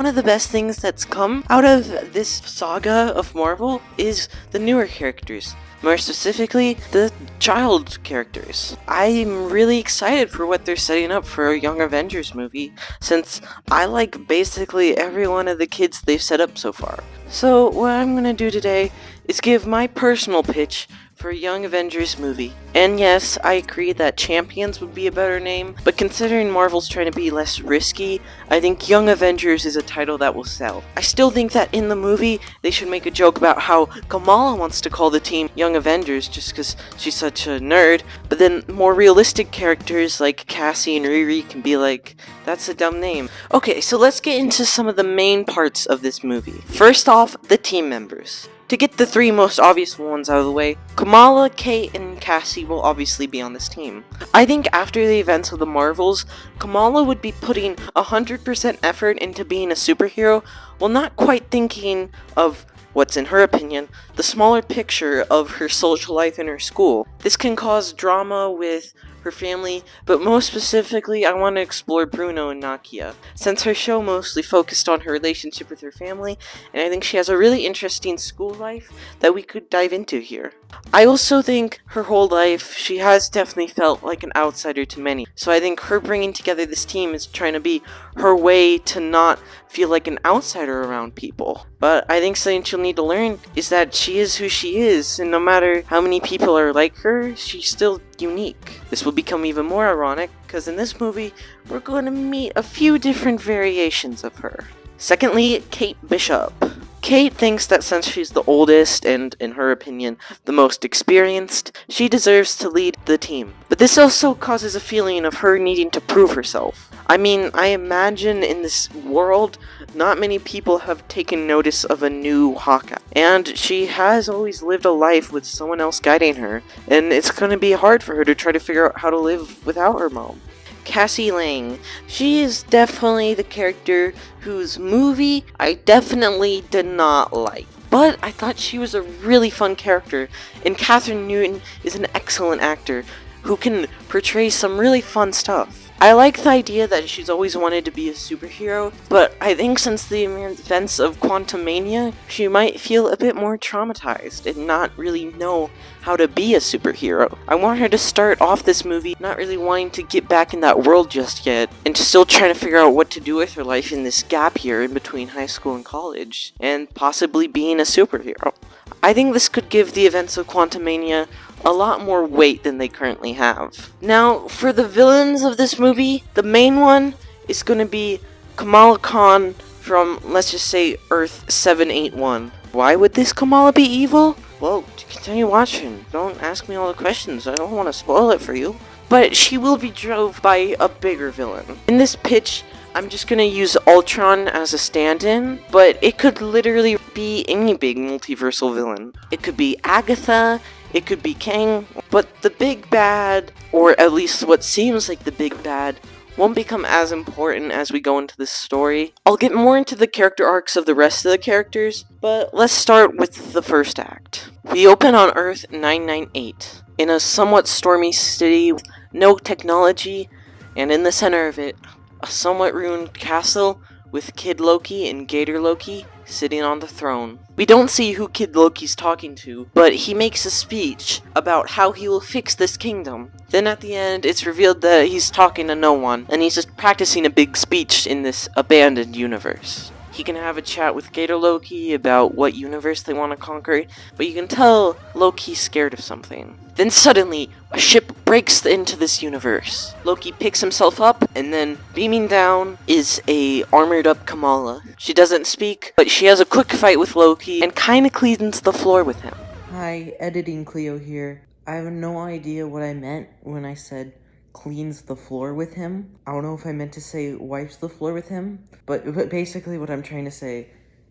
One of the best things that's come out of this saga of Marvel is the newer characters. More specifically, the child characters. I'm really excited for what they're setting up for a Young Avengers movie, since I like basically every one of the kids they've set up so far. So, what I'm gonna do today is give my personal pitch for a Young Avengers movie. And yes, I agree that Champions would be a better name, but considering Marvel's trying to be less risky, I think Young Avengers is a title that will sell. I still think that in the movie, they should make a joke about how Kamala wants to call the team Young Avengers just because she's such a nerd, but then more realistic characters like Cassie and Riri can be like, that's a dumb name. Okay, so let's get into some of the main parts of this movie. First off, the team members. To get the three most obvious ones out of the way, Kamala, Kate, and Cassie will obviously be on this team. I think after the events of the Marvels, Kamala would be putting 100% effort into being a superhero while not quite thinking of what's in her opinion, the smaller picture of her social life in her school. This can cause drama with her family, but most specifically, I want to explore Bruno and Nakia, since her show mostly focused on her relationship with her family, and I think she has a really interesting school life that we could dive into here. I also think her whole life, she has definitely felt like an outsider to many, so I think her bringing together this team is trying to be her way to not feel like an outsider around people. But I think something she'll need to learn is that she is who she is, and no matter how many people are like her, she's still unique. This will become even more ironic, because in this movie, we're going to meet a few different variations of her. Secondly, Kate Bishop. Kate thinks that since she's the oldest and, in her opinion, the most experienced, she deserves to lead the team. But this also causes a feeling of her needing to prove herself. I mean, I imagine in this world, not many people have taken notice of a new Hawkeye. And she has always lived a life with someone else guiding her, and it's going to be hard for her to try to figure out how to live without her mom. Cassie Lang. She is definitely the character whose movie I definitely did not like. But I thought she was a really fun character, and Catherine Newton is an excellent actor who can portray some really fun stuff. I like the idea that she's always wanted to be a superhero, but I think since the events of Quantumania, she might feel a bit more traumatized and not really know how to be a superhero. I want her to start off this movie not really wanting to get back in that world just yet, and still trying to figure out what to do with her life in this gap year in between high school and college, and possibly being a superhero. I think this could give the events of Quantumania a lot more weight than they currently have. Now, for the villains of this movie, the main one is going to be Kamala Khan from, let's just say, Earth 781. Why would this Kamala be evil? Well, continue watching. Don't ask me all the questions. I don't want to spoil it for you. But she will be drove by a bigger villain. In this pitch, I'm just gonna use Ultron as a stand-in, but it could literally be any big multiversal villain. It could be Agatha, it could be Kang, but the big bad, or at least what seems like the big bad, won't become as important as we go into this story. I'll get more into the character arcs of the rest of the characters, but let's start with the first act. We open on Earth 998, in a somewhat stormy city with no technology, and in the center of it, a somewhat ruined castle with Kid Loki and Gator Loki sitting on the throne. We don't see who Kid Loki's talking to, but he makes a speech about how he will fix this kingdom. Then at the end, it's revealed that he's talking to no one, and he's just practicing a big speech in this abandoned universe. He can have a chat with Gator Loki about what universe they want to conquer, but you can tell Loki's scared of something. Then suddenly, a ship breaks into this universe. Loki picks himself up, and then beaming down is a armored up Kamala. She doesn't speak, but she has a quick fight with Loki and kinda cleans the floor with him. Hi, editing Cleo here. I have no idea what I meant when I said cleans the floor with him. I don't know if I meant to say wipes the floor with him, but basically what I'm trying to say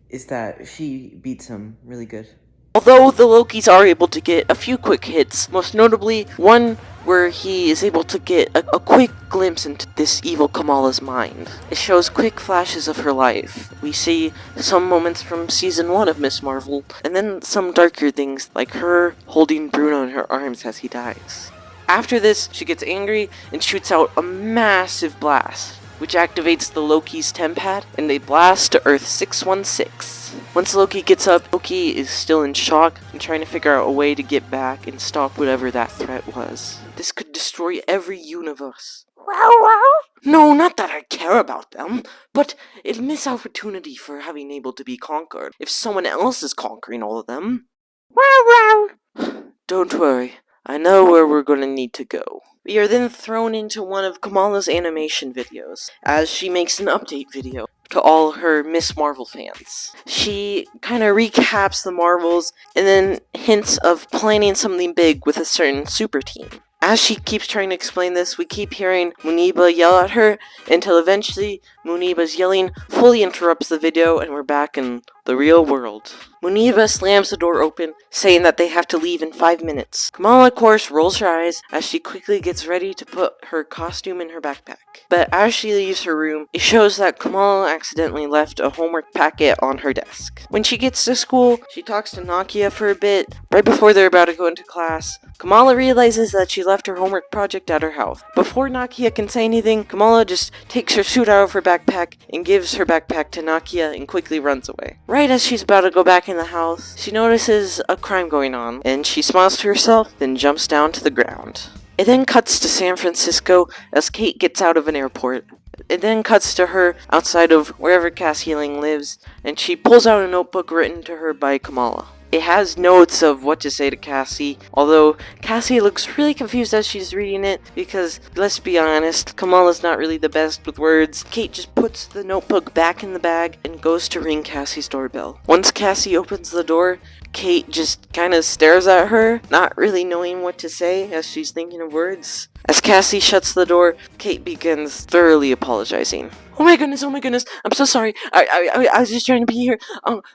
is that she beats him really good. Although the Lokis are able to get a few quick hits, most notably one where he is able to get a quick glimpse into this evil Kamala's mind. It shows quick flashes of her life. We see some moments from season 1 of Miss Marvel, and then some darker things like her holding Bruno in her arms as he dies. After this, she gets angry and shoots out a massive blast. which activates the Loki's tempad, and they blast to Earth 616. Once Loki gets up, Loki is still in shock and trying to figure out a way to get back and stop whatever that threat was. This could destroy every universe. No, not that I care about them, but it'll miss opportunity for having able to be conquered if someone else is conquering all of them. Don't worry, I know where we're gonna need to go. We are then thrown into one of Kamala's animation videos, as she makes an update video to all her Miss Marvel fans. She kind of recaps the Marvels, and then hints of planning something big with a certain super team. As she keeps trying to explain this, we keep hearing Muniba yell at her, until eventually Muniba's yelling fully interrupts the video and we're back in the real world. Muniba slams the door open, saying that they have to leave in 5 minutes. Kamala, of course, rolls her eyes as she quickly gets ready to put her costume in her backpack. But as she leaves her room, it shows that Kamala accidentally left a homework packet on her desk. When she gets to school, she talks to Nakia for a bit. Right before they're about to go into class, Kamala realizes that she left her homework project at her house. Before Nakia can say anything, Kamala just takes her suit out of her backpack and gives her backpack to Nakia and quickly runs away. Right as she's about to go back in the house, she notices a crime going on, and she smiles to herself, then jumps down to the ground. It then cuts to San Francisco as Kate gets out of an airport. It then cuts to her outside of wherever Cass Healing lives, and she pulls out a notebook written to her by Kamala. It has notes of what to say to Cassie, although Cassie looks really confused as she's reading it, because, let's be honest, Kamala's not really the best with words. Kate just puts the notebook back in the bag and goes to ring Cassie's doorbell. Once Cassie opens the door, Kate just kind of stares at her, not really knowing what to say as she's thinking of words. As Cassie shuts the door, Kate begins thoroughly apologizing. Oh my goodness, I'm so sorry. I was just trying to be here.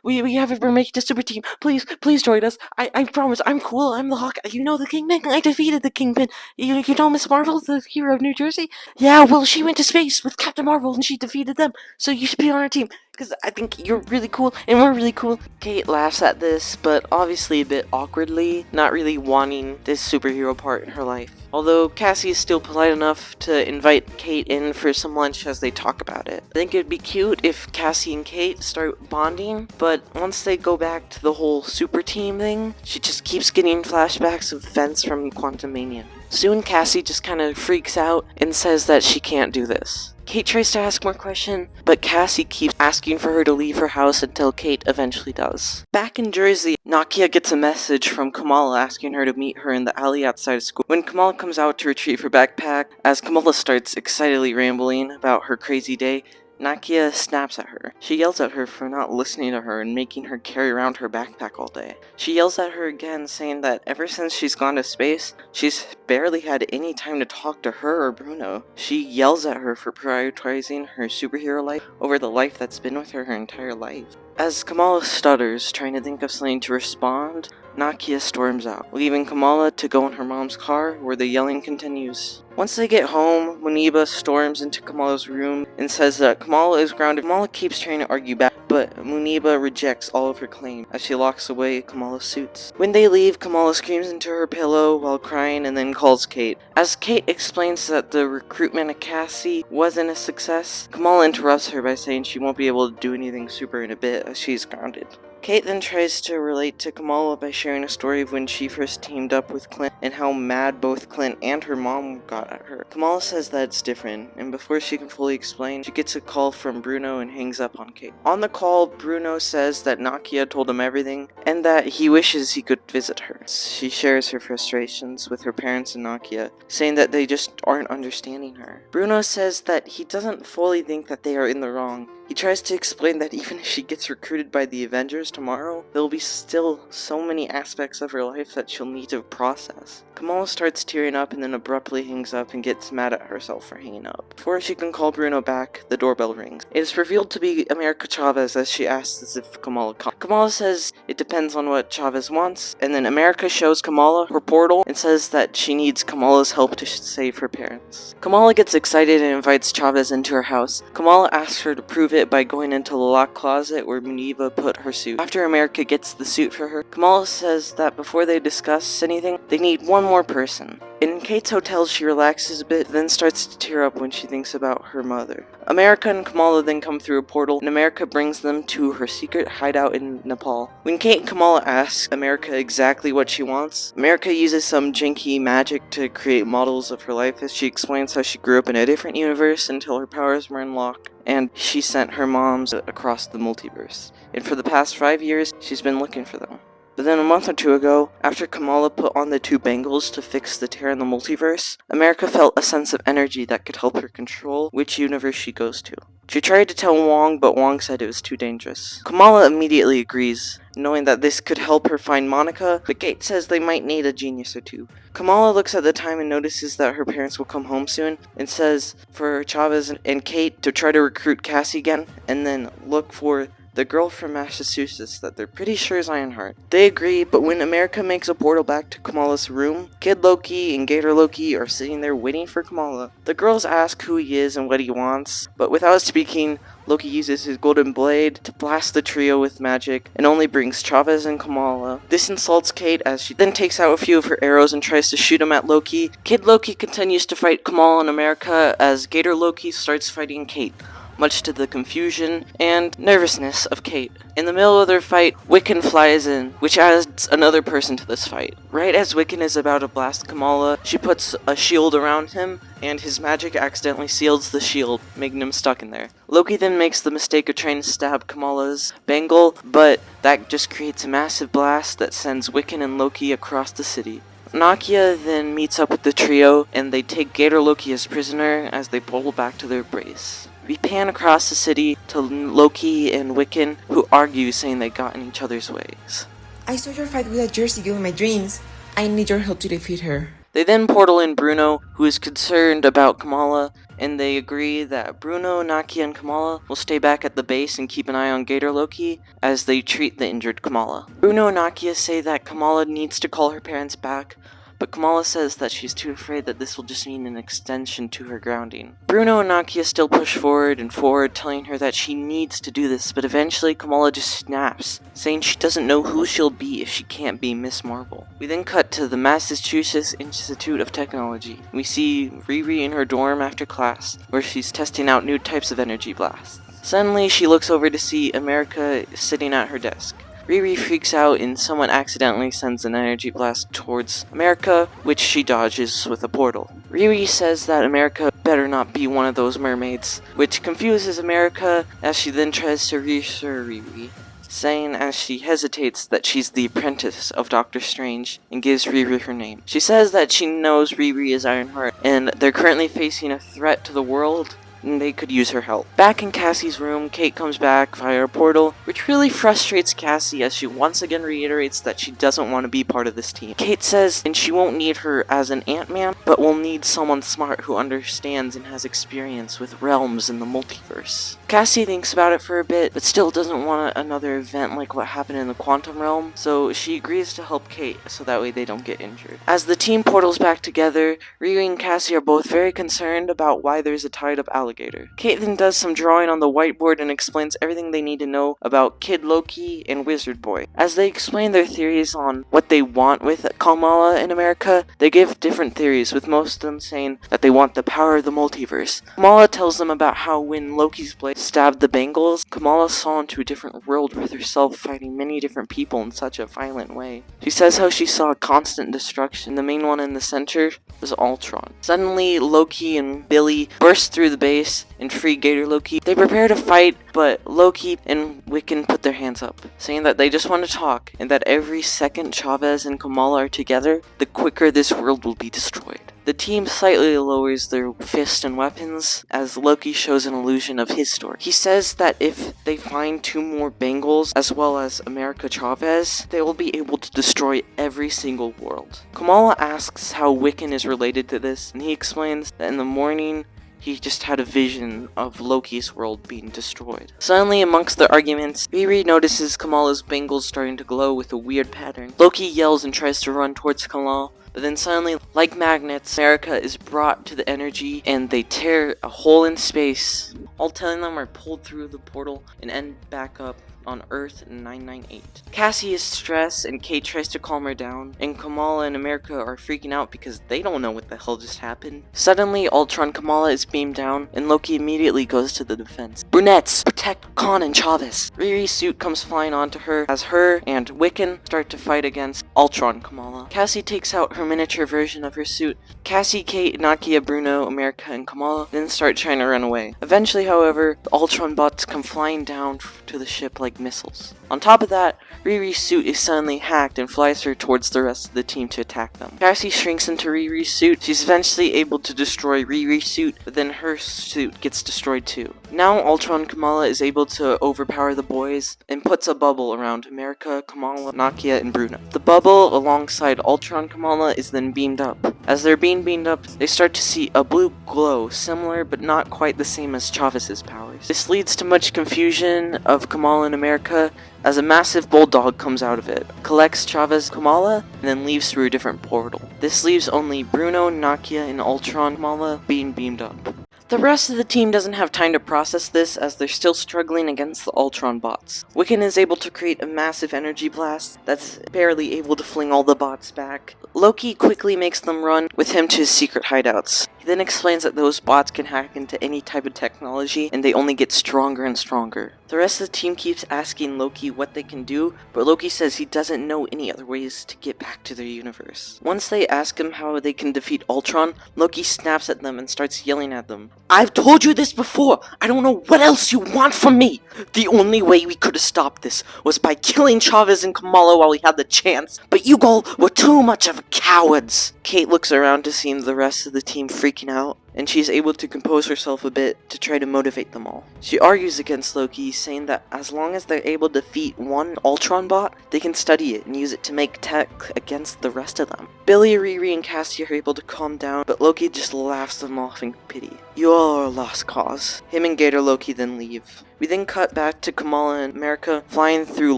We haven't been making the super team. Please join us. I promise, I'm cool. I'm the Hawk. You know the Kingpin? I defeated the Kingpin. You know Miss Marvel, the hero of New Jersey? Yeah, well, she went to space with Captain Marvel and she defeated them. So you should be on our team, because I think you're really cool and we're really cool. Kate laughs at this, but obviously a bit awkwardly, not really wanting this superhero part in her life. Although Cassie is still polite enough to invite Kate in for some lunch as they talk about it. I think it'd be cute if Cassie and Kate start bonding, but once they go back to the whole super team thing, she just keeps getting flashbacks of events from Quantumania. Soon Cassie just kind of freaks out and says that she can't do this. Kate tries to ask more questions, but Cassie keeps asking for her to leave her house until Kate eventually does. Back in Jersey, Nakia gets a message from Kamala asking her to meet her in the alley outside of school. When Kamala comes out to retrieve her backpack, as Kamala starts excitedly rambling about her crazy day, Nakia snaps at her. She yells at her for not listening to her and making her carry around her backpack all day. She yells at her again, saying that ever since she's gone to space, she's barely had any time to talk to her or Bruno. She yells at her for prioritizing her superhero life over the life that's been with her entire life. As Kamala stutters, trying to think of something to respond, Nakia storms out, leaving Kamala to go in her mom's car, where the yelling continues. Once they get home, Muniba storms into Kamala's room and says that Kamala is grounded. Kamala keeps trying to argue back, but Muniba rejects all of her claims as she locks away Kamala's suits. When they leave, Kamala screams into her pillow while crying and then calls Kate. As Kate explains that the recruitment of Cassie wasn't a success, Kamala interrupts her by saying she won't be able to do anything super in a bit as she's grounded. Kate then tries to relate to Kamala by sharing a story of when she first teamed up with Clint and how mad both Clint and her mom got at her. Kamala says that it's different, and before she can fully explain, she gets a call from Bruno and hangs up on Kate. On the call, Bruno says that Nakia told him everything and that he wishes he could visit her. She shares her frustrations with her parents and Nakia, saying that they just aren't understanding her. Bruno says that he doesn't fully think that they are in the wrong. He tries to explain that even if she gets recruited by the Avengers tomorrow, there will be still so many aspects of her life that she'll need to process. Kamala starts tearing up and then abruptly hangs up and gets mad at herself for hanging up. Before she can call Bruno back, the doorbell rings. It is revealed to be America Chavez as she asks as if Kamala called. Kamala says it depends on what Chavez wants, and then America shows Kamala her portal and says that she needs Kamala's help to save her parents. Kamala gets excited and invites Chavez into her house. Kamala asks her to prove it by going into the locked closet where Muniva put her suit. After America gets the suit for her, Kamala says that before they discuss anything, they need one more person. In Kate's hotel, she relaxes a bit, then starts to tear up when she thinks about her mother. America and Kamala then come through a portal, and America brings them to her secret hideout in Nepal. When Kate and Kamala ask America exactly what she wants, America uses some janky magic to create models of her life as she explains how she grew up in a different universe until her powers were unlocked, and she sent her moms across the multiverse. And for the past 5 years, she's been looking for them. But then a month or two ago, after Kamala put on the 2 bangles to fix the tear in the multiverse, America felt a sense of energy that could help her control which universe she goes to. She tried to tell Wong, but Wong said it was too dangerous. Kamala immediately agrees, knowing that this could help her find Monica, but Kate says they might need a genius or two. Kamala looks at the time and notices that her parents will come home soon, and says for Chavez and Kate to try to recruit Cassie again, and then look for the girl from Massachusetts that they're pretty sure is Ironheart. They agree, but when America makes a portal back to Kamala's room, Kid Loki and Gator Loki are sitting there waiting for Kamala. The girls ask who he is and what he wants, but without speaking, Loki uses his golden blade to blast the trio with magic and only brings Chavez and Kamala. This insults Kate as she then takes out a few of her arrows and tries to shoot them at Loki. Kid Loki continues to fight Kamala and America as Gator Loki starts fighting Kate, much to the confusion and nervousness of Kate. In the middle of their fight, Wiccan flies in, which adds another person to this fight. Right as Wiccan is about to blast Kamala, she puts a shield around him, and his magic accidentally seals the shield, making him stuck in there. Loki then makes the mistake of trying to stab Kamala's bangle, but that just creates a massive blast that sends Wiccan and Loki across the city. Nakia then meets up with the trio, and they take Gator Loki as prisoner as they pull back to their base. We pan across the city to Loki and Wiccan, who argue, saying they got in each other's ways. I saw your fight with a Jersey girl in my dreams. I need your help to defeat her. They then portal in Bruno, who is concerned about Kamala, and they agree that Bruno, Nakia, and Kamala will stay back at the base and keep an eye on Gator Loki as they treat the injured Kamala. Bruno and Nakia say that Kamala needs to call her parents back, but Kamala says that she's too afraid that this will just mean an extension to her grounding. Bruno and Nakia still push forward and forward, telling her that she needs to do this, but eventually Kamala just snaps, saying she doesn't know who she'll be if she can't be Miss Marvel. We then cut to the Massachusetts Institute of Technology. We see Riri in her dorm after class, where she's testing out new types of energy blasts. Suddenly, she looks over to see America sitting at her desk. Riri freaks out and someone accidentally sends an energy blast towards America, which she dodges with a portal. Riri says that America better not be one of those mermaids, which confuses America as she then tries to reassure Riri, saying as she hesitates that she's the apprentice of Doctor Strange and gives Riri her name. She says that she knows Riri is Ironheart and they're currently facing a threat to the world, and they could use her help. Back in Cassie's room, Kate comes back via a portal, which really frustrates Cassie as she once again reiterates that she doesn't want to be part of this team. Kate says and she won't need her as an Ant-Man, but will need someone smart who understands and has experience with realms in the multiverse. Cassie thinks about it for a bit, but still doesn't want another event like what happened in the quantum realm, so she agrees to help Kate so that way they don't get injured. As the team portals back together, Riri and Cassie are both very concerned about why there's a tied up alligator. Kate then does some drawing on the whiteboard and explains everything they need to know about Kid Loki and Wizard Boy. As they explain their theories on what they want with Kamala in America, they give different theories, with most of them saying that they want the power of the multiverse. Kamala tells them about how when Loki's blade stabbed the Bengals, Kamala saw into a different world with herself fighting many different people in such a violent way. She says how she saw constant destruction. The main one in the center was Ultron. Suddenly, Loki and Billy burst through the base and free Gator Loki. They prepare to fight, but Loki and Wiccan put their hands up, saying that they just want to talk, and that every second Chavez and Kamala are together, the quicker this world will be destroyed. The team slightly lowers their fists and weapons as Loki shows an illusion of his story. He says that if they find 2 more Bengals as well as America Chavez, they will be able to destroy every single world. Kamala asks how Wiccan is related to this, and he explains that in the morning, he just had a vision of Loki's world being destroyed. Suddenly, amongst their arguments, Riri notices Kamala's bangles starting to glow with a weird pattern. Loki yells and tries to run towards Kamala, but then suddenly, like magnets, America is brought to the energy and they tear a hole in space All 10 of them are pulled through the portal and end back up on Earth in 998. Cassie is stressed and Kate tries to calm her down, and Kamala and America are freaking out because they don't know what the hell just happened. Suddenly, Ultron Kamala is beamed down, and Loki immediately goes to the defense. Brunettes, protect Khan and Chavez! Riri's suit comes flying onto her as her and Wiccan start to fight against Ultron Kamala. Cassie takes out her miniature version of her suit. Cassie, Kate, Nakia, Bruno, America, and Kamala then start trying to run away. Eventually, however, the Ultron bots come flying down to the ship like missiles. On top of that, Riri's suit is suddenly hacked and flies her towards the rest of the team to attack them. Cassie shrinks into Riri's suit. She's eventually able to destroy Riri's suit, but then her suit gets destroyed too. Now Ultron Kamala is able to overpower the boys and puts a bubble around America, Kamala, Nakia, and Bruno. The bubble alongside Ultron Kamala is then beamed up. As they're being beamed up, they start to see a blue glow, similar but not quite the same as Chavez's powers. This leads to much confusion of Kamala and America, as a massive bulldog comes out of it, collects Chavez Kamala, and then leaves through a different portal. This leaves only Bruno, Nakia, and Ultron Kamala being beamed up. The rest of the team doesn't have time to process this as they're still struggling against the Ultron bots. Wiccan is able to create a massive energy blast that's barely able to fling all the bots back. Loki quickly makes them run with him to his secret hideouts. He then explains that those bots can hack into any type of technology and they only get stronger and stronger. The rest of the team keeps asking Loki what they can do, but Loki says he doesn't know any other ways to get back to their universe. Once they ask him how they can defeat Ultron, Loki snaps at them and starts yelling at them. "I've told you this before! I don't know what else you want from me! The only way we could have stopped this was by killing Chavez and Kamala while we had the chance, but you all were too much of cowards!" Kate looks around to see the rest of the team freaking out, and she's able to compose herself a bit to try to motivate them all. She argues against Loki, saying that as long as they're able to defeat one Ultron bot, they can study it and use it to make tech against the rest of them. Billy, Riri, and Cassie are able to calm down, but Loki just laughs them off in pity. "You're a lost cause." Him and Gator Loki then leave. We then cut back to Kamala and America flying through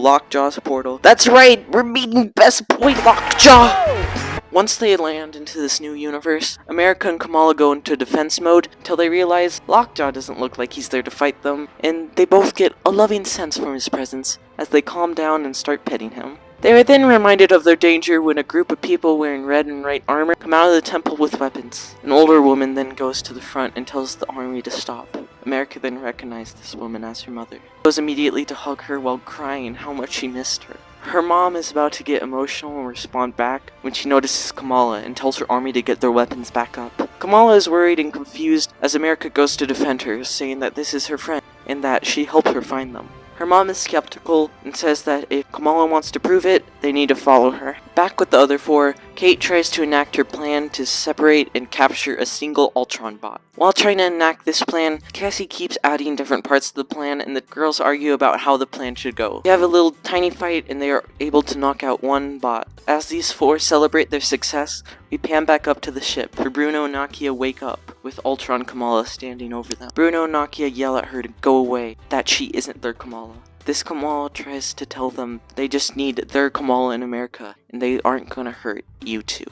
Lockjaw's portal. That's right, we're meeting Best Boy Lockjaw! Once they land into this new universe, America and Kamala go into defense mode until they realize Lockjaw doesn't look like he's there to fight them, and they both get a loving sense from his presence as they calm down and start petting him. They are then reminded of their danger when a group of people wearing red and white armor come out of the temple with weapons. An older woman then goes to the front and tells the army to stop. America then recognized this woman as her mother. She goes immediately to hug her while crying how much she missed her. Her mom is about to get emotional and respond back when she notices Kamala and tells her army to get their weapons back up. Kamala is worried and confused as America goes to defend her, saying that this is her friend and that she helped her find them. Her mom is skeptical and says that if Kamala wants to prove it, they need to follow her. Back with the other four, Kate tries to enact her plan to separate and capture a single Ultron bot. While trying to enact this plan, Cassie keeps adding different parts of the plan and the girls argue about how the plan should go. They have a little tiny fight and they are able to knock out one bot. As these four celebrate their success, we pan back up to the ship, where Bruno and Nakia wake up, with Ultron Kamala standing over them. Bruno and Nakia yell at her to go away, that she isn't their Kamala. This Kamala tries to tell them they just need their Kamala in America, and they aren't gonna hurt you two.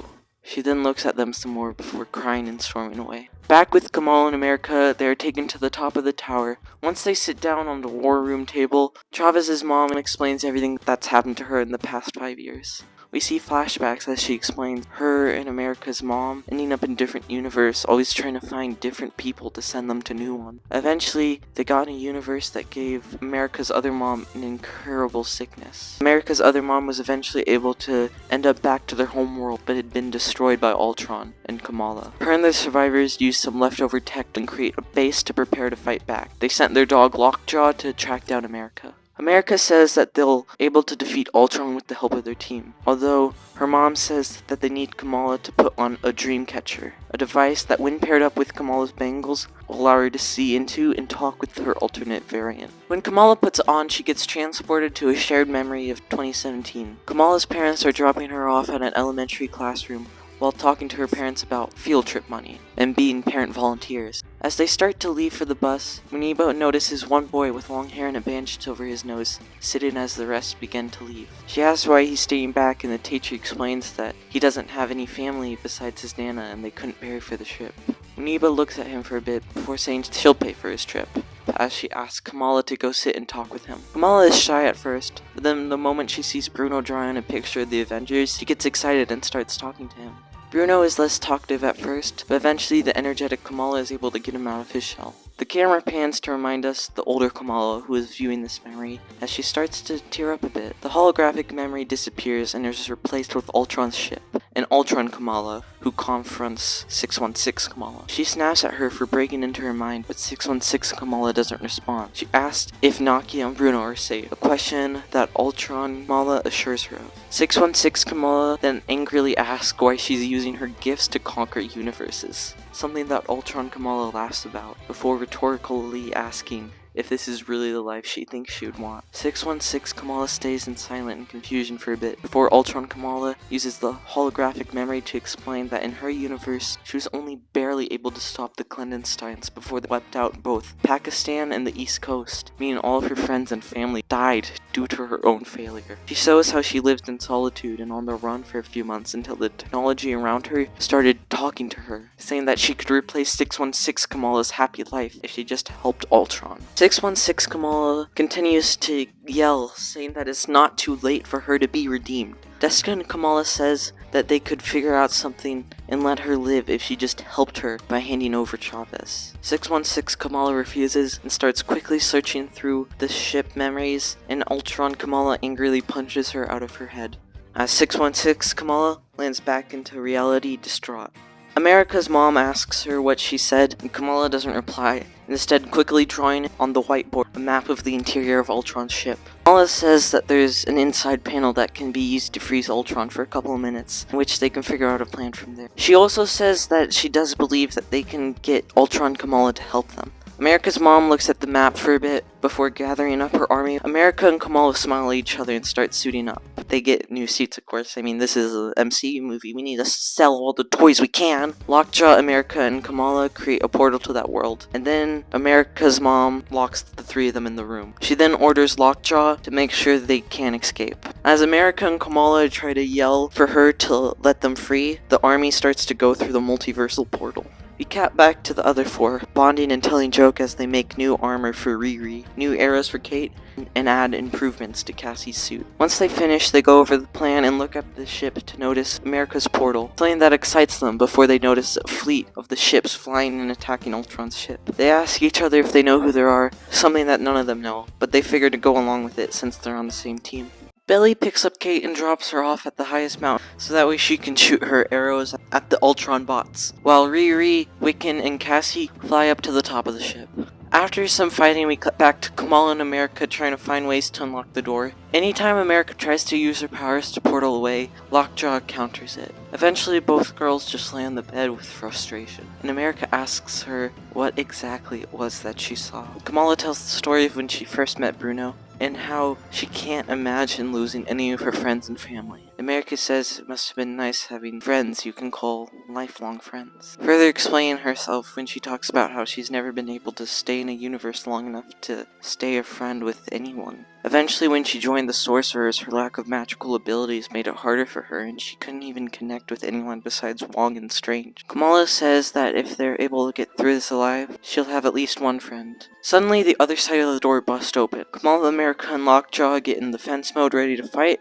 She then looks at them some more before crying and storming away. Back with Kamala and America, they are taken to the top of the tower. Once they sit down on the war room table, Chavez's mom explains everything that's happened to her in the past 5 years. We see flashbacks as she explains her and America's mom ending up in different universe, always trying to find different people to send them to new one. Eventually, they got in a universe that gave America's other mom an incurable sickness. America's other mom was eventually able to end up back to their home world, but had been destroyed by Ultron and Kamala. Her and the survivors used some leftover tech and create a base to prepare to fight back. They sent their dog Lockjaw to track down America. America says that they'll able to defeat Ultron with the help of their team, although her mom says that they need Kamala to put on a dream catcher, a device that when paired up with Kamala's bangles will allow her to see into and talk with her alternate variant. When Kamala puts it on, she gets transported to a shared memory of 2017. Kamala's parents are dropping her off at an elementary classroom while talking to her parents about field trip money and being parent volunteers. As they start to leave for the bus, Muniba notices one boy with long hair and a bandage over his nose sitting as the rest begin to leave. She asks why he's staying back, and the teacher explains that he doesn't have any family besides his nana and they couldn't pay for the trip. Muniba looks at him for a bit before saying she'll pay for his trip. as she asks Kamala to go sit and talk with him. Kamala is shy at first, but then the moment she sees Bruno drawing a picture of the Avengers, she gets excited and starts talking to him. Bruno is less talkative at first, but eventually the energetic Kamala is able to get him out of his shell. The camera pans to remind us the older Kamala who is viewing this memory as she starts to tear up a bit. The holographic memory disappears and is replaced with Ultron's ship, and Ultron Kamala, who confronts 616 Kamala. She snaps at her for breaking into her mind, but 616 Kamala doesn't respond. She asks if Nakia and Bruno are safe, a question that Ultron Kamala assures her of. 616 Kamala then angrily asks why she's using her gifts to conquer universes, something that Ultron Kamala laughs about, before rhetorically asking if this is really the life she thinks she would want. 616 Kamala stays in silent confusion for a bit, before Ultron Kamala uses the holographic memory to explain that in her universe, she was only barely able to stop the clandestines before they wiped out both Pakistan and the East Coast, meaning all of her friends and family died due to her own failure. She shows how she lived in solitude and on the run for a few months until the technology around her started talking to her, saying that she could replace 616 Kamala's happy life if she just helped Ultron. 616 Kamala continues to yell, saying that it's not too late for her to be redeemed. Deskin Kamala says that they could figure out something and let her live if she just helped her by handing over Chavez. 616 Kamala refuses and starts quickly searching through the ship memories, and Ultron Kamala angrily punches her out of her head, as 616 Kamala lands back into reality distraught. America's mom asks her what she said, and Kamala doesn't reply, instead quickly drawing on the whiteboard a map of the interior of Ultron's ship. Kamala says that there's an inside panel that can be used to freeze Ultron for a couple of minutes, in which they can figure out a plan from there. She also says that she does believe that they can get Ultron Kamala to help them. America's mom looks at the map for a bit before gathering up her army. America and Kamala smile at each other and start suiting up. They get new suits, of course. I mean, this is an MCU movie. We need to sell all the toys we can. Lockjaw, America, and Kamala create a portal to that world. And then America's mom locks the three of them in the room. She then orders Lockjaw to make sure they can't escape. As America and Kamala try to yell for her to let them free, the army starts to go through the multiversal portal. We cut back to the other four, bonding and telling jokes as they make new armor for Riri, new arrows for Kate, and add improvements to Cassie's suit. Once they finish, they go over the plan and look up the ship to notice America's portal, something that excites them before they notice a fleet of the ships flying and attacking Ultron's ship. They ask each other if they know who they are, something that none of them know, but they figure to go along with it since they're on the same team. Billy picks up Kate and drops her off at the highest mountain, so that way she can shoot her arrows at the Ultron bots, while Riri, Wiccan, and Cassie fly up to the top of the ship. After some fighting, we cut back to Kamala and America trying to find ways to unlock the door. Anytime America tries to use her powers to portal away, Lockjaw counters it. Eventually, both girls just lay on the bed with frustration, and America asks her what exactly it was that she saw. Kamala tells the story of when she first met Bruno, and how she can't imagine losing any of her friends and family. America says it must have been nice having friends you can call lifelong friends, further explaining herself when she talks about how she's never been able to stay in a universe long enough to stay a friend with anyone. Eventually, when she joined the Sorcerers, her lack of magical abilities made it harder for her, and she couldn't even connect with anyone besides Wong and Strange. Kamala says that if they're able to get through this alive, she'll have at least one friend. Suddenly, the other side of the door busts open. Kamala, America, and Lockjaw get in defense mode ready to fight,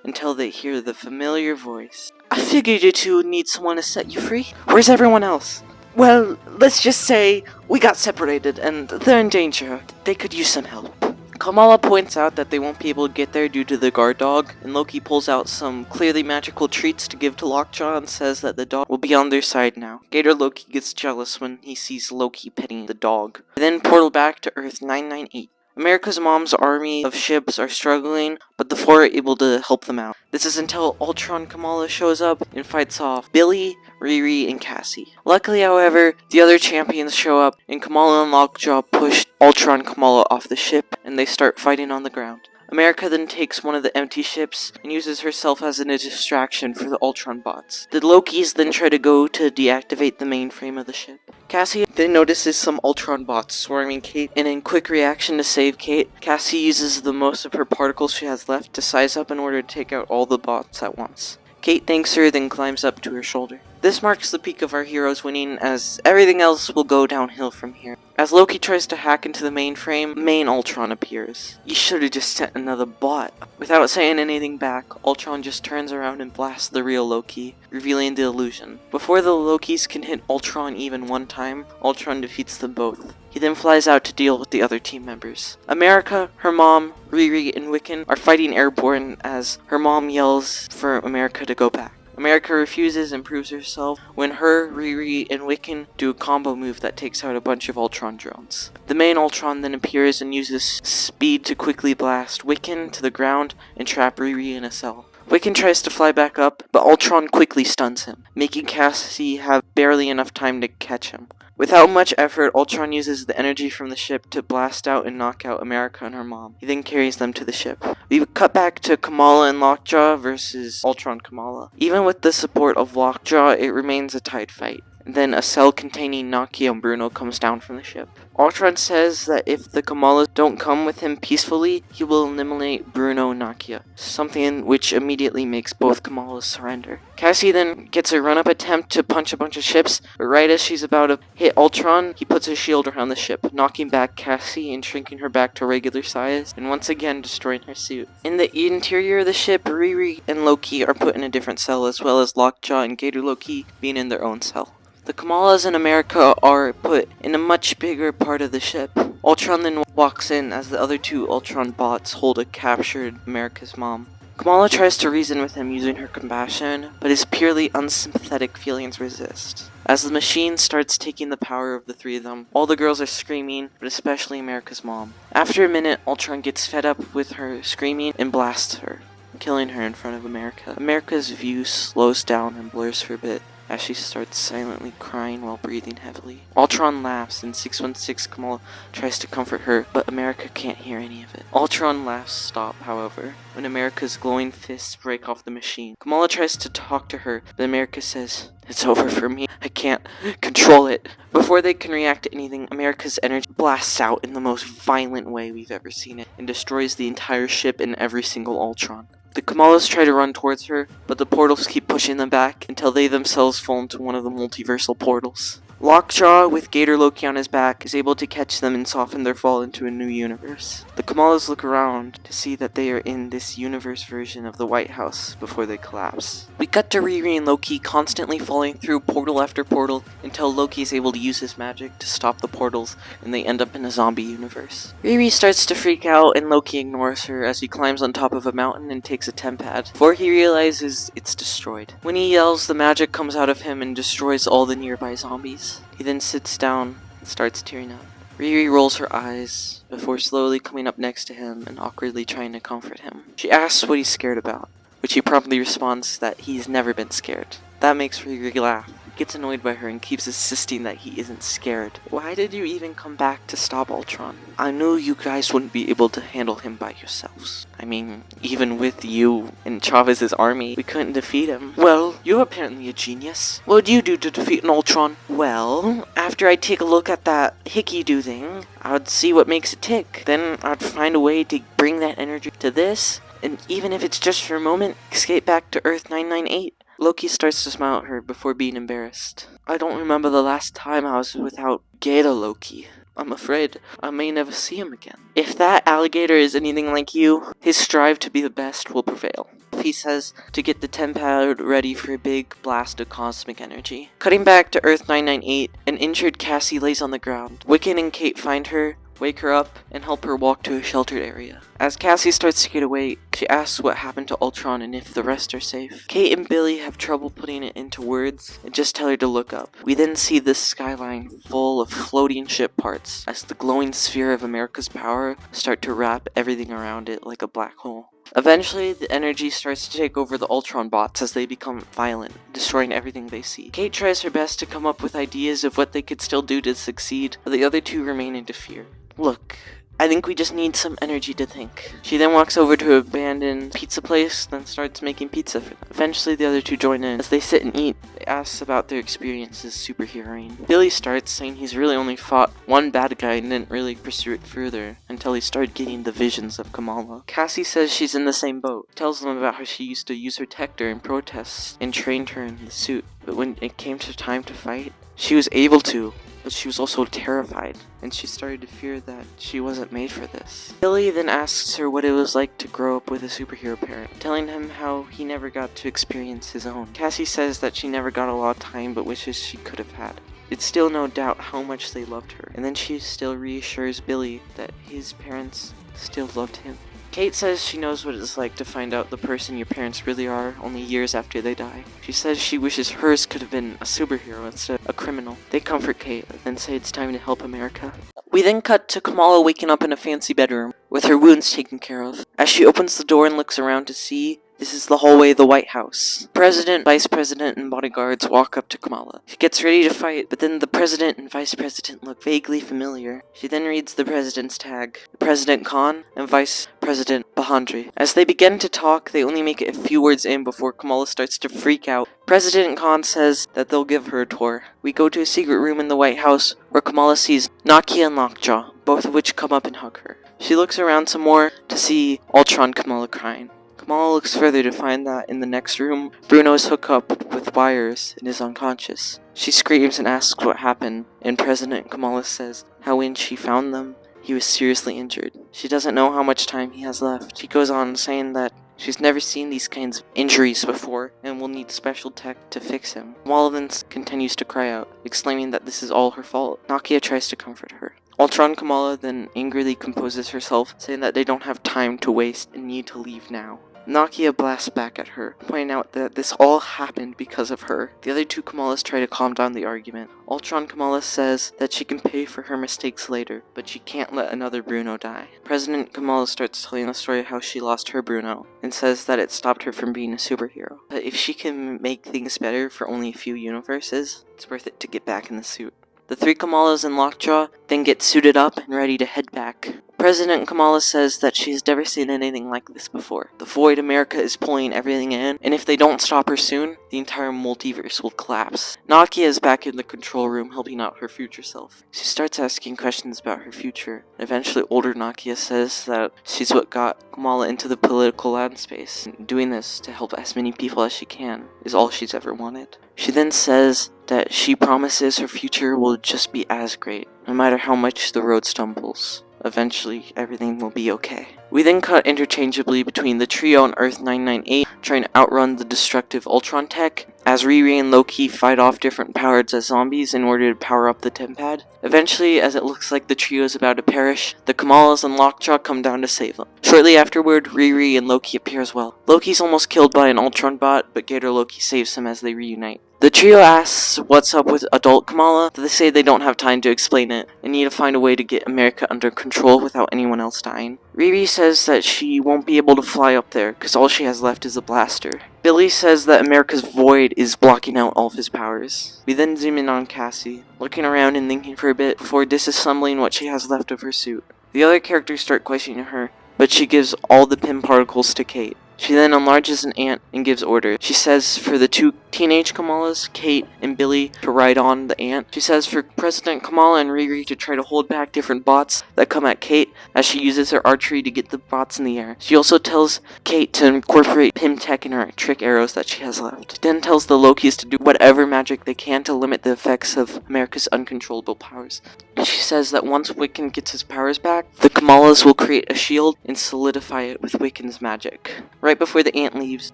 until they hear the familiar voice. I figured you two would need someone to set you free. Where's everyone else? Well, let's just say we got separated and they're in danger. They could use some help. Kamala points out that they won't be able to get there due to the guard dog, and Loki pulls out some clearly magical treats to give to Lockjaw and says that the dog will be on their side now. Gator Loki gets jealous when he sees Loki petting the dog. They then portal back to Earth 998. America's mom's army of ships are struggling, but the four are able to help them out. This is until Ultron Kamala shows up and fights off Billy, Riri, and Cassie. Luckily, however, the other champions show up, and Kamala and Lockjaw push Ultron Kamala off the ship, and they start fighting on the ground. America then takes one of the empty ships and uses herself as a distraction for the Ultron bots. The Lokis then try to go to deactivate the mainframe of the ship. Cassie then notices some Ultron bots swarming Kate, and in quick reaction to save Kate, Cassie uses the most of her particles she has left to size up in order to take out all the bots at once. Kate thanks her, then climbs up to her shoulder. This marks the peak of our heroes winning, as everything else will go downhill from here. As Loki tries to hack into the mainframe, main Ultron appears. You should've just sent another bot. Without saying anything back, Ultron just turns around and blasts the real Loki, revealing the illusion. Before the Lokis can hit Ultron even one time, Ultron defeats them both. He then flies out to deal with the other team members. America, her mom, Riri, and Wiccan are fighting airborne as her mom yells for America to go back. America refuses and proves herself when her, Riri, and Wiccan do a combo move that takes out a bunch of Ultron drones. The main Ultron then appears and uses speed to quickly blast Wiccan to the ground and trap Riri in a cell. Wiccan tries to fly back up, but Ultron quickly stuns him, making Cassie have barely enough time to catch him. Without much effort, Ultron uses the energy from the ship to blast out and knock out America and her mom. He then carries them to the ship. We cut back to Kamala and Lockjaw versus Ultron Kamala. Even with the support of Lockjaw, it remains a tight fight. Then a cell containing Nakia and Bruno comes down from the ship. Ultron says that if the Kamalas don't come with him peacefully, he will eliminate Bruno and Nakia, something which immediately makes both Kamalas surrender. Cassie then gets a run-up attempt to punch a bunch of ships, but right as she's about to hit Ultron, he puts a shield around the ship, knocking back Cassie and shrinking her back to regular size, and once again destroying her suit. In the interior of the ship, Riri and Loki are put in a different cell, as well as Lockjaw and Gator Loki being in their own cell. The Kamalas in America are put in a much bigger part of the ship. Ultron then walks in as the other two Ultron bots hold a captured America's mom. Kamala tries to reason with him using her compassion, but his purely unsympathetic feelings resist. As the machine starts taking the power of the three of them, all the girls are screaming, but especially America's mom. After a minute, Ultron gets fed up with her screaming and blasts her, killing her in front of America. America's view slows down and blurs for a bit, as she starts silently crying while breathing heavily. Ultron laughs and 616 Kamala tries to comfort her, but America can't hear any of it. Ultron laughs stop, however, when America's glowing fists break off the machine. Kamala tries to talk to her, but America says, "It's over for me. I can't control it." Before they can react to anything, America's energy blasts out in the most violent way we've ever seen it, and destroys the entire ship and every single Ultron. The Kamalas try to run towards her, but the portals keep pushing them back until they themselves fall into one of the multiversal portals. Lockjaw, with Gator Loki on his back, is able to catch them and soften their fall into a new universe. The Kamalas look around to see that they are in this universe version of the White House before they collapse. We cut to Riri and Loki constantly falling through portal after portal until Loki is able to use his magic to stop the portals and they end up in a zombie universe. Riri starts to freak out and Loki ignores her as he climbs on top of a mountain and takes a tempad before he realizes it's destroyed. When he yells, the magic comes out of him and destroys all the nearby zombies. He then sits down and starts tearing up. Riri rolls her eyes before slowly coming up next to him and awkwardly trying to comfort him. She asks what he's scared about, which he promptly responds that he's never been scared. That makes Riri laugh. He gets annoyed by her and keeps insisting that he isn't scared. Why did you even come back to stop Ultron? I knew you guys wouldn't be able to handle him by yourselves. I mean, even with you and Chavez's army, we couldn't defeat him. Well, you're apparently a genius. What would you do to defeat an Ultron? Well, after I take a look at that hickey-do thing, I'd see what makes it tick. Then I'd find a way to bring that energy to this, and even if it's just for a moment, escape back to Earth 998. Loki starts to smile at her before being embarrassed. I don't remember the last time I was without Gator Loki. I'm afraid I may never see him again. If that alligator is anything like you, his strive to be the best will prevail. He says to get the tempad ready for a big blast of cosmic energy. Cutting back to Earth 998, an injured Cassie lays on the ground. Wiccan and Kate find her, wake her up, and help her walk to a sheltered area. As Cassie starts to get away, she asks what happened to Ultron and if the rest are safe. Kate and Billy have trouble putting it into words and just tell her to look up. We then see this skyline full of floating ship parts as the glowing sphere of America's power start to wrap everything around it like a black hole. Eventually, the energy starts to take over the Ultron bots as they become violent, destroying everything they see. Kate tries her best to come up with ideas of what they could still do to succeed, but the other two remain in fear. Look, I think we just need some energy to think. She then walks over to an abandoned pizza place, then starts making pizza for them. Eventually the other two join in. As they sit and eat, they ask about their experience as superheroing. Billy starts saying he's really only fought one bad guy and didn't really pursue it further until he started getting the visions of Kamala. Cassie says she's in the same boat. Tells them about how she used to use her Tector in protests and trained her in the suit. But when it came to time to fight, she was able to, but she was also terrified, and she started to fear that she wasn't made for this. Billy then asks her what it was like to grow up with a superhero parent, telling him how he never got to experience his own. Cassie says that she never got a lot of time, but wishes she could have had. It's still no doubt how much they loved her, and then she still reassures Billy that his parents still loved him. Kate says she knows what it's like to find out the person your parents really are only years after they die. She says she wishes hers could have been a superhero instead of a criminal. They comfort Kate, then say it's time to help America. We then cut to Kamala waking up in a fancy bedroom, with her wounds taken care of. As she opens the door and looks around to see, this is the hallway of the White House. President, Vice President, and bodyguards walk up to Kamala. She gets ready to fight, but then the President and Vice President look vaguely familiar. She then reads the President's tag, President Khan and Vice President Bahandri. As they begin to talk, they only make it a few words in before Kamala starts to freak out. President Khan says that they'll give her a tour. We go to a secret room in the White House where Kamala sees Nakia and Lockjaw, both of which come up and hug her. She looks around some more to see Ultron Kamala crying. Kamala looks further to find that in the next room, Bruno is hooked up with wires and is unconscious. She screams and asks what happened, and President Kamala says how when she found them, he was seriously injured. She doesn't know how much time he has left. She goes on saying that she's never seen these kinds of injuries before and will need special tech to fix him. Kamala then continues to cry out, exclaiming that this is all her fault. Nakia tries to comfort her. Ultron Kamala then angrily composes herself, saying that they don't have time to waste and need to leave now. Nakia blasts back at her, pointing out that this all happened because of her. The other two Kamalas try to calm down the argument. Ultron Kamala says that she can pay for her mistakes later, but she can't let another Bruno die. President Kamala starts telling the story of how she lost her Bruno, and says that it stopped her from being a superhero. But if she can make things better for only a few universes, it's worth it to get back in the suit. The three Kamalas and Lockjaw then get suited up and ready to head back. President Kamala says that she's never seen anything like this before. The Void America is pulling everything in, and if they don't stop her soon, the entire multiverse will collapse. Nakia is back in the control room helping out her future self. She starts asking questions about her future. Eventually, older Nakia says that she's what got Kamala into the political landscape, and doing this to help as many people as she can is all she's ever wanted. She then says that she promises her future will just be as great, no matter how much the road stumbles. Eventually, everything will be okay. We then cut interchangeably between the trio on Earth 998, trying to outrun the destructive Ultron tech, as Riri and Loki fight off different powers as zombies in order to power up the Tempad. Eventually, as it looks like the trio is about to perish, the Kamalas and Lockjaw come down to save them. Shortly afterward, Riri and Loki appear as well. Loki's almost killed by an Ultron bot, but Gator Loki saves him as they reunite. The trio asks what's up with adult Kamala, but they say they don't have time to explain it, and need to find a way to get America under control without anyone else dying. Riri says that she won't be able to fly up there, because all she has left is a blaster. Billy says that America's void is blocking out all of his powers. We then zoom in on Cassie, looking around and thinking for a bit before disassembling what she has left of her suit. The other characters start questioning her, but she gives all the Pym particles to Kate. She then enlarges an ant and gives orders. She says for the two teenage Kamalas, Kate and Billy, to ride on the ant. She says for President Kamala and Riri to try to hold back different bots that come at Kate as she uses her archery to get the bots in the air. She also tells Kate to incorporate Pym tech in her trick arrows that she has left. She then tells the Lokis to do whatever magic they can to limit the effects of America's uncontrollable powers. She says that once Wiccan gets his powers back, the Kamalas will create a shield and solidify it with Wiccan's magic. Right before the ant leaves,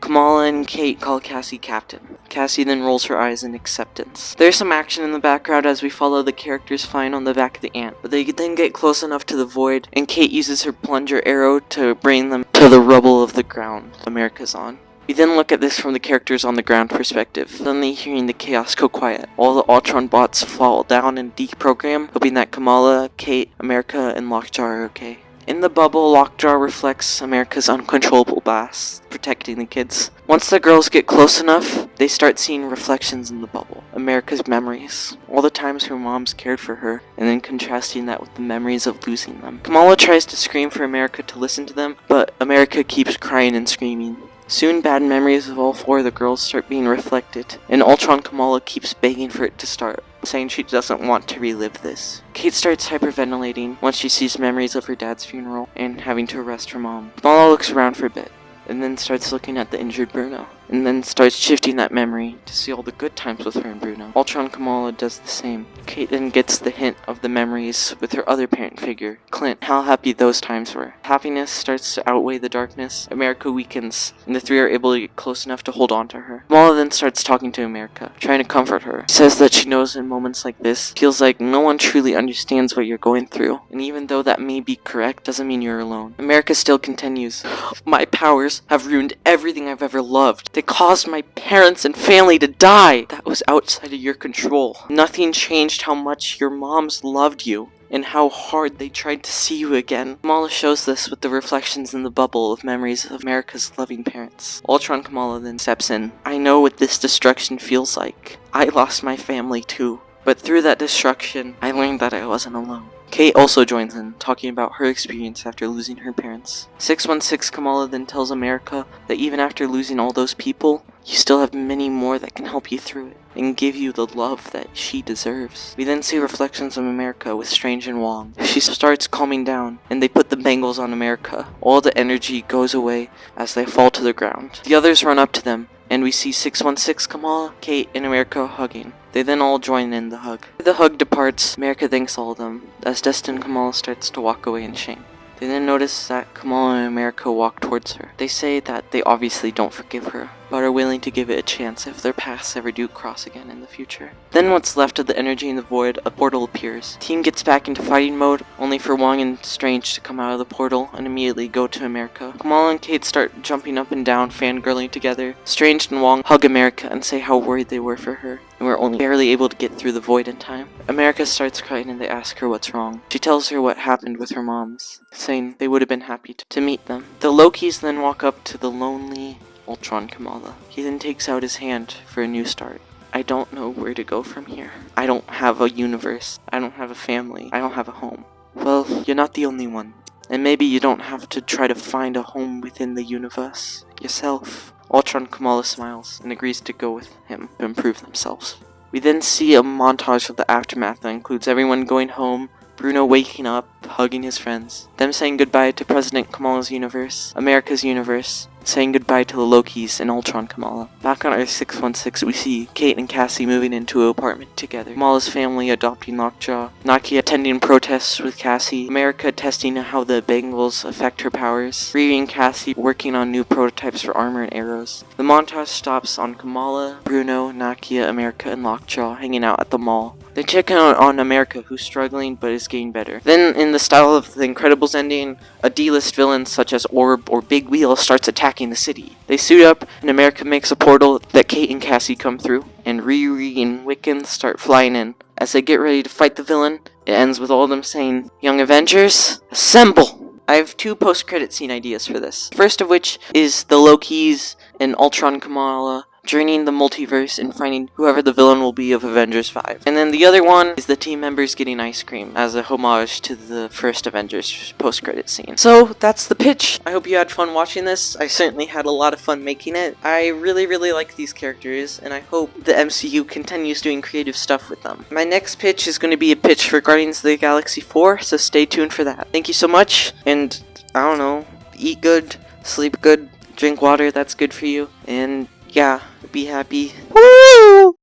Kamala and Kate call Cassie Captain. Cassie then rolls her eyes in acceptance. There's some action in the background as we follow the characters flying on the back of the ant, but they then get close enough to the void, and Kate uses her plunger arrow to bring them to the rubble of the ground America's on. We then look at this from the characters on the ground perspective, suddenly hearing the chaos go quiet. All the Ultron bots fall down and deprogram, hoping that Kamala, Kate, America, and Lockjaw are okay. In the bubble, Lockjaw reflects America's uncontrollable blasts, protecting the kids. Once the girls get close enough, they start seeing reflections in the bubble. America's memories. All the times her moms cared for her, and then contrasting that with the memories of losing them. Kamala tries to scream for America to listen to them, but America keeps crying and screaming. Soon, bad memories of all 4 of the girls start being reflected, and Ultron Kamala keeps begging for it to start, saying she doesn't want to relive this. Kate starts hyperventilating once she sees memories of her dad's funeral and having to arrest her mom. Kamala looks around for a bit, and then starts looking at the injured Bruno, and then starts shifting that memory to see all the good times with her and Bruno. Ultron Kamala does the same. Kate then gets the hint of the memories with her other parent figure, Clint, how happy those times were. Happiness starts to outweigh the darkness, America weakens, and the 3 are able to get close enough to hold on to her. Kamala then starts talking to America, trying to comfort her. She says that she knows in moments like this, feels like no one truly understands what you're going through, and even though that may be correct, doesn't mean you're alone. America still continues. My powers have ruined everything I've ever loved. They caused my parents and family to die. That was outside of your control. Nothing changed how much your moms loved you and how hard they tried to see you again. Kamala shows this with the reflections in the bubble of memories of America's loving parents. Ultron Kamala then steps in. I know what this destruction feels like. I lost my family too. But through that destruction, I learned that I wasn't alone. Kate also joins in, talking about her experience after losing her parents. 616 Kamala then tells America that even after losing all those people, you still have many more that can help you through it, and give you the love that she deserves. We then see reflections of America with Strange and Wong. She starts calming down, and they put the bangles on America. All the energy goes away as they fall to the ground. The others run up to them, and we see 616 Kamala, Kate, and America hugging. They then all join in the hug. The hug departs, America thanks all of them, as destined Kamala starts to walk away in shame. They then notice that Kamala and America walk towards her. They say that they obviously don't forgive her, but are willing to give it a chance if their paths ever do cross again in the future. Then what's left of the energy in the void, a portal appears. Team gets back into fighting mode, only for Wong and Strange to come out of the portal and immediately go to America. Kamala and Kate start jumping up and down, fangirling together. Strange and Wong hug America and say how worried they were for her, and were only barely able to get through the void in time. America starts crying and they ask her what's wrong. She tells her what happened with her moms, saying they would have been happy to meet them. The Lokis then walk up to the lonely Ultron Kamala. He then takes out his hand for a new start. I don't know where to go from here. I don't have a universe. I don't have a family. I don't have a home. Well, you're not the only one. And maybe you don't have to try to find a home within the universe yourself. Ultron Kamala smiles and agrees to go with him to improve themselves. We then see a montage of the aftermath that includes everyone going home, Bruno waking up, hugging his friends, them saying goodbye to President Kamala's universe, America's universe, saying goodbye to the Lokis and Ultron Kamala. Back on Earth 616, we see Kate and Cassie moving into an apartment together, Kamala's family adopting Lockjaw, Nakia attending protests with Cassie, America testing how the bangles affect her powers, Riri and Cassie working on new prototypes for armor and arrows. The montage stops on Kamala, Bruno, Nakia, America, and Lockjaw hanging out at the mall. They check out on America, who's struggling but is getting better. Then, in the style of the Incredibles ending, a D-list villain such as Orb or Big Wheel starts attacking the city. They suit up, and America makes a portal that Kate and Cassie come through, and Riri and Wiccan start flying in. As they get ready to fight the villain, it ends with all of them saying, "Young Avengers, assemble!" I have 2 post-credit scene ideas for this. First of which is the Lokis and Ultron Kamala journeying the multiverse and finding whoever the villain will be of Avengers 5. And then the other one is the team members getting ice cream as a homage to the first Avengers post-credit scene. So that's the pitch. I hope you had fun watching this. I certainly had a lot of fun making it. I really like these characters, and I hope the MCU continues doing creative stuff with them. My next pitch is going to be a pitch for Guardians of the Galaxy 4, so stay tuned for that. Thank you so much, and I don't know, eat good, sleep good, drink water, that's good for you, and yeah, be happy. Woo!